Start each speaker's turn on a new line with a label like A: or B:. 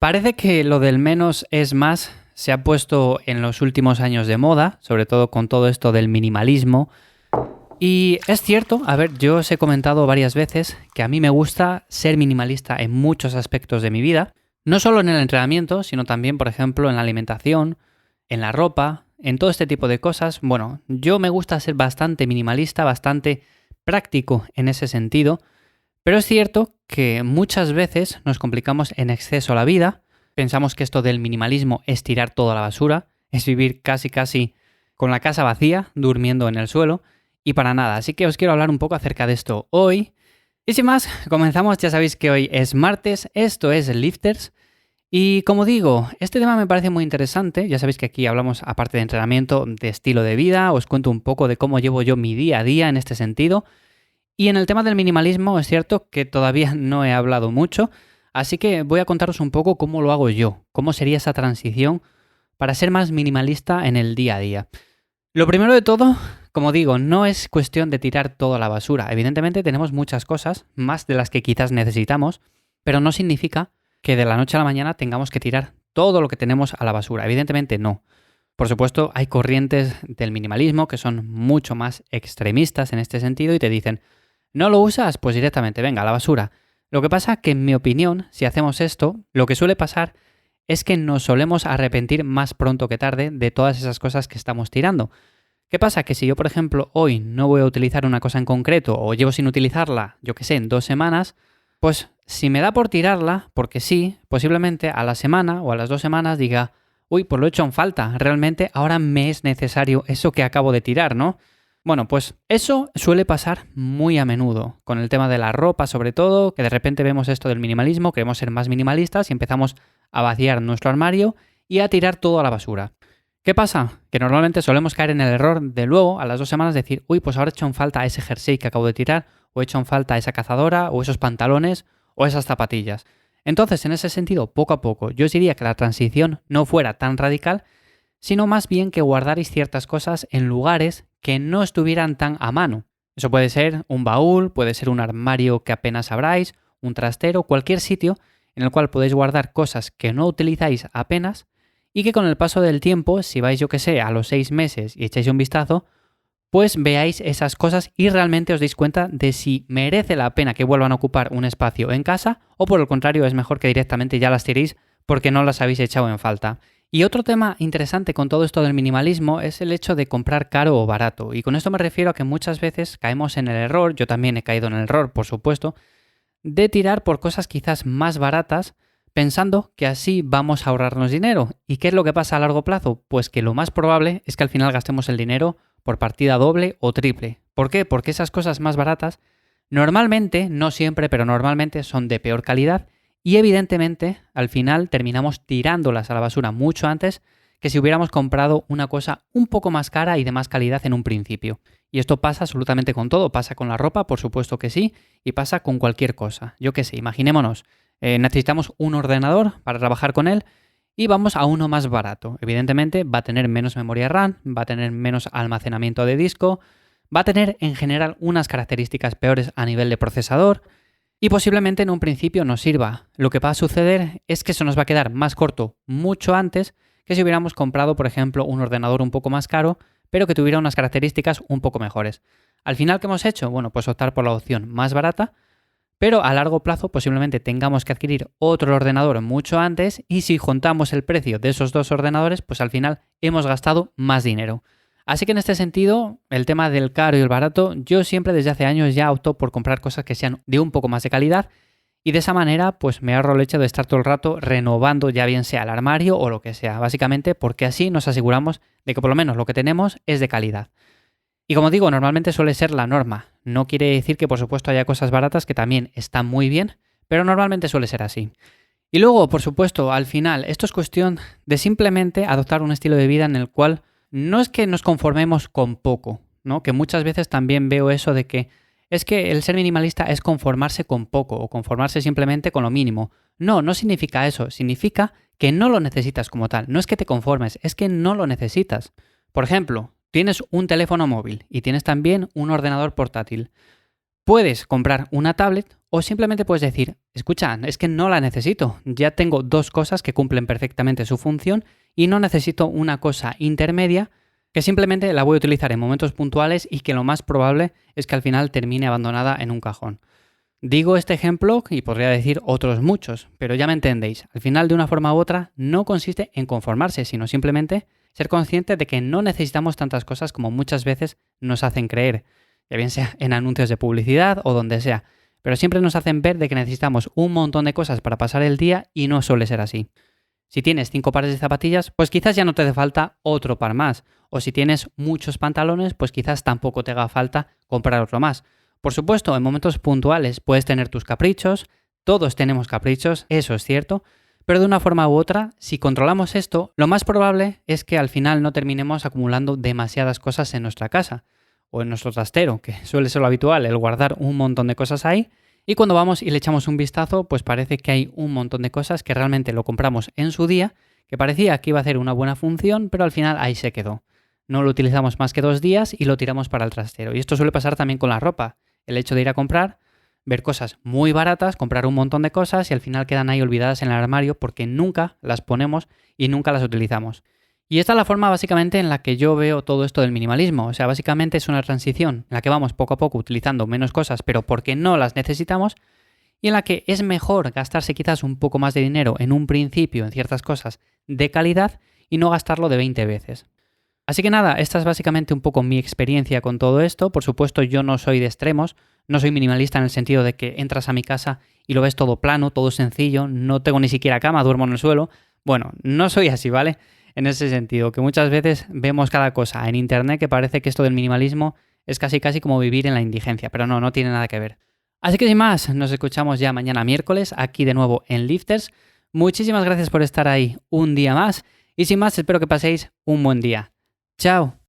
A: Parece que lo del menos es más se ha puesto en los últimos años de moda, sobre todo con todo esto del minimalismo. Y es cierto, a ver, yo os he comentado varias veces que a mí me gusta ser minimalista en muchos aspectos de mi vida, no solo en el entrenamiento, sino también, por ejemplo, en la alimentación, en la ropa, en todo este tipo de cosas. Bueno, yo me gusta ser bastante minimalista, bastante práctico en ese sentido, pero es cierto que muchas veces nos complicamos en exceso la vida, pensamos que esto del minimalismo es tirar todo a la basura, es vivir casi con la casa vacía, durmiendo en el suelo, y para nada. Así que os quiero hablar un poco acerca de esto hoy. Y sin más, comenzamos. Ya sabéis que hoy es martes, esto es Lifters. Y como digo, este tema me parece muy interesante. Ya sabéis que aquí hablamos, aparte de entrenamiento, de estilo de vida. Os cuento un poco de cómo llevo yo mi día a día en este sentido. Y en el tema del minimalismo es cierto que todavía no he hablado mucho. Así que voy a contaros un poco cómo lo hago yo. Cómo sería esa transición para ser más minimalista en el día a día. Lo primero de todo, como digo, no es cuestión de tirar todo a la basura. Evidentemente tenemos muchas cosas, más de las que quizás necesitamos, pero no significa que de la noche a la mañana tengamos que tirar todo lo que tenemos a la basura. Evidentemente no. Por supuesto, hay corrientes del minimalismo que son mucho más extremistas en este sentido y te dicen, ¿no lo usas? Pues directamente, venga, a la basura. Lo que pasa que, en mi opinión, si hacemos esto, lo que suele pasar es que nos solemos arrepentir más pronto que tarde de todas esas cosas que estamos tirando. ¿Qué pasa? Que si yo, por ejemplo, hoy no voy a utilizar una cosa en concreto o llevo sin utilizarla, yo qué sé, en 2 semanas, pues si me da por tirarla, porque sí, posiblemente a la semana o a las 2 semanas diga, uy, pues lo he hecho en falta, realmente ahora me es necesario eso que acabo de tirar, ¿no? Bueno, pues eso suele pasar muy a menudo, con el tema de la ropa sobre todo, que de repente vemos esto del minimalismo, queremos ser más minimalistas y empezamos a vaciar nuestro armario y a tirar todo a la basura. ¿Qué pasa? Que normalmente solemos caer en el error de luego, a las 2 semanas, decir, uy, pues ahora he hecho en falta ese jersey que acabo de tirar, o he hecho en falta esa cazadora, o esos pantalones, o esas zapatillas. Entonces, en ese sentido, poco a poco, yo os diría que la transición no fuera tan radical, sino más bien que guardarais ciertas cosas en lugares que no estuvieran tan a mano. Eso puede ser un baúl, puede ser un armario que apenas abráis, un trastero, cualquier sitio en el cual podéis guardar cosas que no utilizáis apenas y que con el paso del tiempo, si vais yo que sé a los 6 meses y echáis un vistazo, pues veáis esas cosas y realmente os deis cuenta de si merece la pena que vuelvan a ocupar un espacio en casa o por el contrario es mejor que directamente ya las tiréis porque no las habéis echado en falta. Y otro tema interesante con todo esto del minimalismo es el hecho de comprar caro o barato. Y con esto me refiero a que muchas veces caemos en el error, yo también he caído en el error, por supuesto, de tirar por cosas quizás más baratas pensando que así vamos a ahorrarnos dinero. ¿Y qué es lo que pasa a largo plazo? Pues que lo más probable es que al final gastemos el dinero por partida doble o triple. ¿Por qué? Porque esas cosas más baratas normalmente, no siempre, pero normalmente son de peor calidad y evidentemente al final terminamos tirándolas a la basura mucho antes que si hubiéramos comprado una cosa un poco más cara y de más calidad en un principio. Y esto pasa absolutamente con todo, pasa con la ropa, por supuesto que sí, y pasa con cualquier cosa. Yo qué sé, imaginémonos, necesitamos un ordenador para trabajar con él y vamos a uno más barato. Evidentemente va a tener menos memoria RAM, va a tener menos almacenamiento de disco, va a tener en general unas características peores a nivel de procesador y posiblemente en un principio nos sirva. Lo que va a suceder es que eso nos va a quedar más corto mucho antes que si hubiéramos comprado, por ejemplo, un ordenador un poco más caro, pero que tuviera unas características un poco mejores. Al final, ¿qué hemos hecho? Bueno, pues optar por la opción más barata, pero a largo plazo posiblemente tengamos que adquirir otro ordenador mucho antes y si juntamos el precio de esos 2 ordenadores, pues al final hemos gastado más dinero. Así que en este sentido, el tema del caro y el barato, yo siempre desde hace años ya opto por comprar cosas que sean de un poco más de calidad y de esa manera pues me ahorro el hecho de estar todo el rato renovando ya bien sea el armario o lo que sea, básicamente porque así nos aseguramos de que por lo menos lo que tenemos es de calidad. Y como digo, normalmente suele ser la norma. No quiere decir que por supuesto haya cosas baratas que también están muy bien, pero normalmente suele ser así. Y luego, por supuesto, al final, esto es cuestión de simplemente adoptar un estilo de vida en el cual no es que nos conformemos con poco, ¿no? Que muchas veces también veo eso de que es que el ser minimalista es conformarse con poco o conformarse simplemente con lo mínimo. No, no significa eso. Significa que no lo necesitas como tal. No es que te conformes, es que no lo necesitas. Por ejemplo, tienes un teléfono móvil y tienes también un ordenador portátil. Puedes comprar una tablet o simplemente puedes decir, escucha, es que no la necesito, ya tengo dos cosas que cumplen perfectamente su función y no necesito una cosa intermedia que simplemente la voy a utilizar en momentos puntuales y que lo más probable es que al final termine abandonada en un cajón. Digo este ejemplo y podría decir otros muchos, pero ya me entendéis. Al final, de una forma u otra, no consiste en conformarse, sino simplemente ser consciente de que no necesitamos tantas cosas como muchas veces nos hacen creer, ya bien sea en anuncios de publicidad o donde sea, pero siempre nos hacen ver de que necesitamos un montón de cosas para pasar el día y no suele ser así. Si tienes 5 pares de zapatillas, pues quizás ya no te hace falta otro par más, o si tienes muchos pantalones, pues quizás tampoco te haga falta comprar otro más. Por supuesto, en momentos puntuales puedes tener tus caprichos, todos tenemos caprichos, eso es cierto, pero de una forma u otra, si controlamos esto, lo más probable es que al final no terminemos acumulando demasiadas cosas en nuestra casa o en nuestro trastero, que suele ser lo habitual, el guardar un montón de cosas ahí, y cuando vamos y le echamos un vistazo, pues parece que hay un montón de cosas que realmente lo compramos en su día, que parecía que iba a hacer una buena función, pero al final ahí se quedó. No lo utilizamos más que 2 días y lo tiramos para el trastero. Y esto suele pasar también con la ropa. El hecho de ir a comprar, ver cosas muy baratas, comprar un montón de cosas y al final quedan ahí olvidadas en el armario porque nunca las ponemos y nunca las utilizamos. Y esta es la forma básicamente en la que yo veo todo esto del minimalismo. O sea, básicamente es una transición en la que vamos poco a poco utilizando menos cosas, pero porque no las necesitamos, y en la que es mejor gastarse quizás un poco más de dinero en un principio en ciertas cosas de calidad y no gastarlo de 20 veces. Así que nada, esta es básicamente un poco mi experiencia con todo esto. Por supuesto, yo no soy de extremos, no soy minimalista en el sentido de que entras a mi casa y lo ves todo plano, todo sencillo, no tengo ni siquiera cama, duermo en el suelo. Bueno, no soy así, ¿vale? En ese sentido, que muchas veces vemos cada cosa en internet que parece que esto del minimalismo es casi como vivir en la indigencia, pero no tiene nada que ver. Así que sin más, nos escuchamos ya mañana miércoles, aquí de nuevo en Lifters. Muchísimas gracias por estar ahí un día más y sin más, espero que paséis un buen día. Chao.